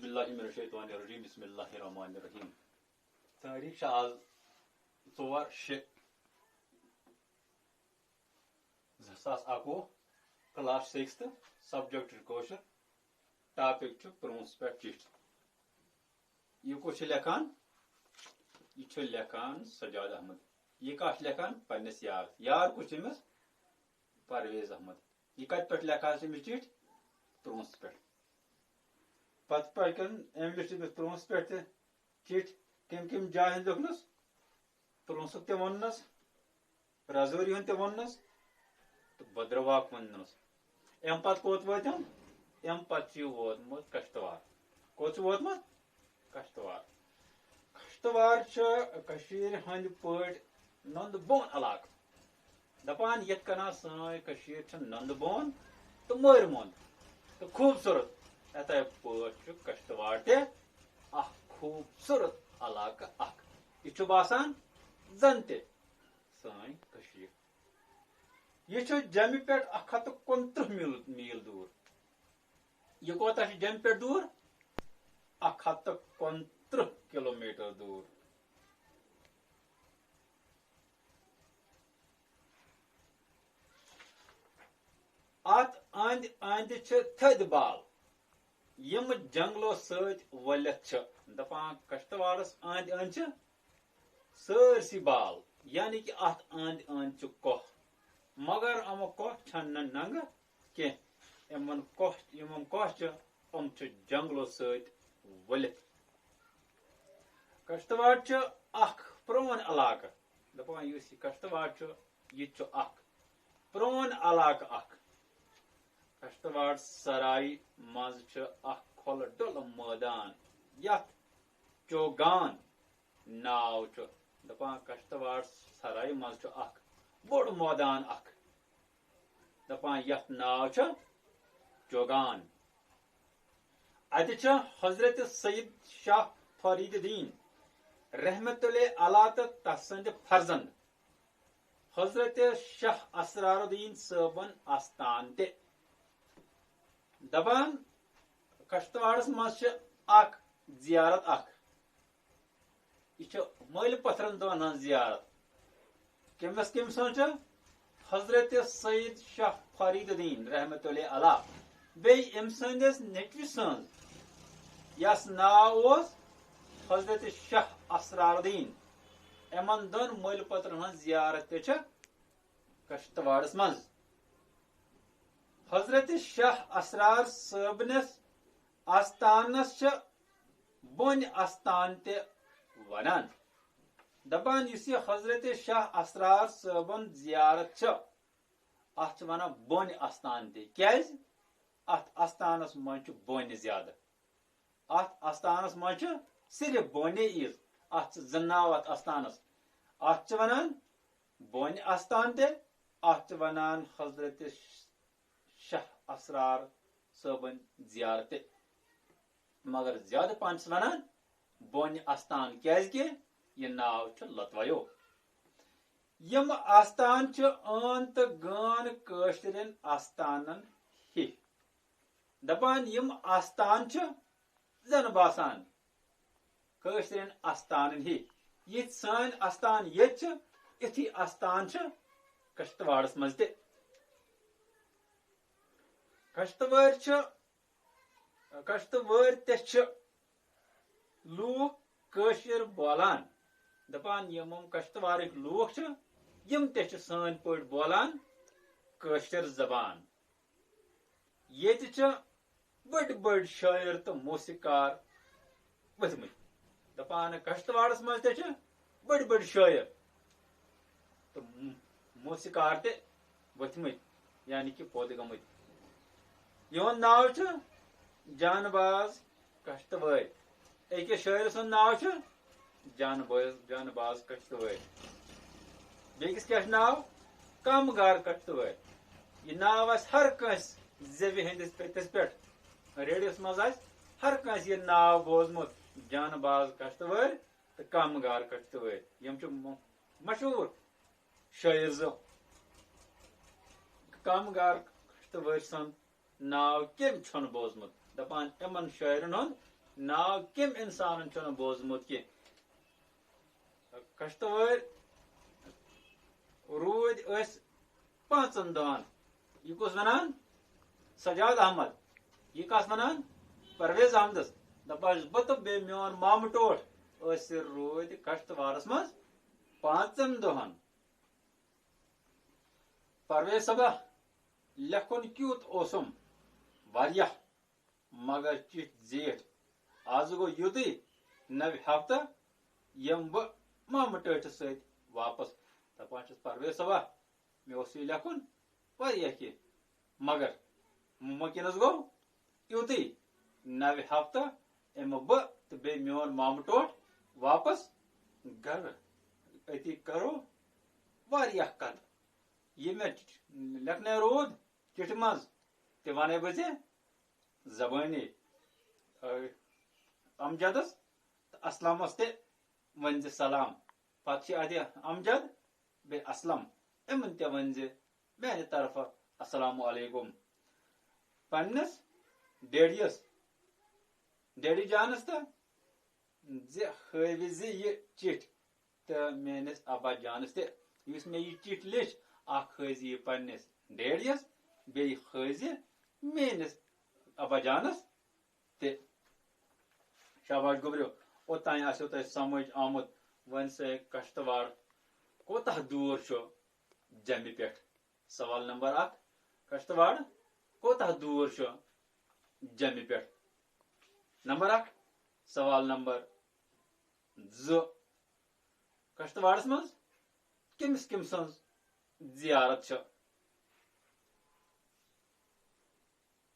बिल्लाहिमिनश्शैतानिर्रजीम बिस्मिल्लाहिर्रहमानिर्रहीम तारीख आज 4/6/2021 क्लास 6th सब्जेक्ट कौशल टॉपिक प्रोन्स पे चिट यह कुछ लेखान यह लेखान सजाद अहमद यह कत लेखान पन्नस यार कुछ अमिस परवेज अहमद यह कत पे लेखान चिट प्रोन्स पे पत पकन प्रोन्स पे चिट कम कम जाय लिखनस प्रोन्स ते वनस रजौरी हन ते वनस तो भद्रवाक वनस अम पत कोत वतम अम पत वोतमुत कश्तवार कोत वोतमुत कश्तवार कश्तवार कशीर हंद पट नंद बोन इलाक दपान यत कना सन कशीर नंद बोन तो मर मोंद तो खूबसूरत यथा पट कश्तवार ते खूबसूरत इलाक यह बासान जन ते सन कशीर यह जमि पे 129 मील दूर यह कोता जमि पे दूर 129 किलोमीटर दूर अत अंद अंद थद बाल यम जंगलो सत वलित दपान कश्तवारस अंद अंद सरसी बाल यानी कि अत अंद अंद कोह मगर अम कोह छन नंग के यमन कोह हम जंगलो सत वलित कश्तवाड़ प्रोन इलाक दपान कश्तवाड़ यह प्रोन इलाक कश्तवाड़ सराय मज खोल डुल मैदान यथ चौगान नाव दपान कश्तवाड़ सराय मज बोड़ मैदान दपान यथ नाव चौगान अत हजरत सईद शाह फरीदीन रहमतुल्लाह अलैह तसंद फर्जंद हजरत शाह असरारुद्दीन सबन आस्थान ते दपान कश्तवाड़स मज जियारत यह मल पथरन दोन जियारत कमिस हजरत सईद शाह फरीदीन रहमतुल्लाह अलैह बे अम सस नेचव सज यस नाव हजरत शाह असरारुद्दीन यमन दोन मल पत्रन जियारत कश्तवाड़स मज हजरत शाह असरार सबनस आस्थानस बोन आस्थान ते वनान दपान हजरत शाह असरार सबन जियारत अत वन बोन आस्थान ते क्या अत आस्थानस मज बोन ज्यादा अत आस्थानस मज सिर्फ बोने ईज अत जनाव अत आस्थानस अत वनान बोन आस्थान ते अत वनान हजरत शाह असरार सबन जियारत मगर ज्यादा पान वनान बोन आस्थान क्या यह नाव लतवयो यम आस्थान अंत गान कशरन आस्थानन ही दपान यम आस्थान जन बासान कशरन आस्थानन ही ये सान आस्थान ये आस्थान कश्तवाड़स मज ते कश्तवाड़ ते लूख कशर बोलान दपान यम कश्तवाड़ लूख यम ते सान पट बोलान कशर जबान ये बड़ बड़ शायर तो मौसीकार वथम दपान कश्तवाड़स मज ते बड़ बड़ शायर तो मौसीकार ते वथम यानी कि पौध गमत यहन नाव जानबाज कश्तवाड़ अकिस शायर सुन नाव जानबाज कश्तवाड़ बेकिस क्या नाव कमगार कश्तवाड़ यह नाव हर कंस जेबि हंदिस पेतिस पे रेडियोस मज हर कंस यह नाव बोजमुत जानबाज कश्तवाड़ तो कमगार कश्तवाड़ यम मशहूर शायर जो कमगार कश्तवाड़ सन नाव कम बोजमुत दपान यमन शायरन नाव किम इंसान चुन बोजमुत कि कश्तवार रूद अस 5 दहन यह कुस वनान सजाद अहमद यह कस वनान परवेज अहमदस दपास बह तो बे मोन माम टोट रूद कश्तवारस मज 5 दहन परवेज सबा लेखुन क्यूत ओसुम वारिया मगर चिट जेठ आज गो युति नव हफ्ता यम बह माम टट सत वापस दपान परवेज सबा मे लेखुन वारिया कि मगर मुमकिनस गो युति नव हफ्ता यम बह तो बे मोन माम टोट वापस घर अति करो वारिया कत ये मे लेखने रोद चिट मज ते वन बे जबानी अमजदस असलमस ते वन सलाम पे अत अमजद बे असलम यमन ते वन मेरे तरफ अस्सलाम वालेकुम पन्नस डेडियस डेडी जानस तो हविज यह चिट तो मेनिस अबा जानस ते मे यह चिट लिच हज यह पन्नस डेडियस बे हज मेनिस अबा जानस ते शाबाश गुब्रियो ओतान आसो तह समझ आमुत वन से कश्तवाड़ कोता दूर जमि पे सवाल नंबर 1 कश्तवाड़ कोता दूर जमि पे नंबर 1 सवाल नंबर 2 कश्तवाड़स मज किमिस किम सज जियारत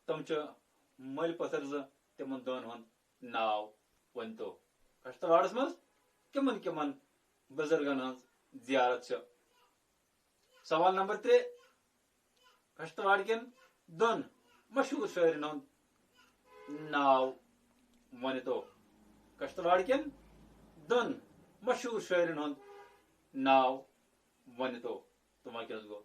तम मल पथर तिमन दोन हुन नाव वन तो कश्तवाड़स मज किमन किमन बुजुर्गन हज जियारत सवाल नंबर 3 कश्तवाड़ कन दोन मशहूर शायरन हुन नाव वन तो कश्तवाड़ कन दोन मशहूर शायरन हुन नाव वन तो तुम गो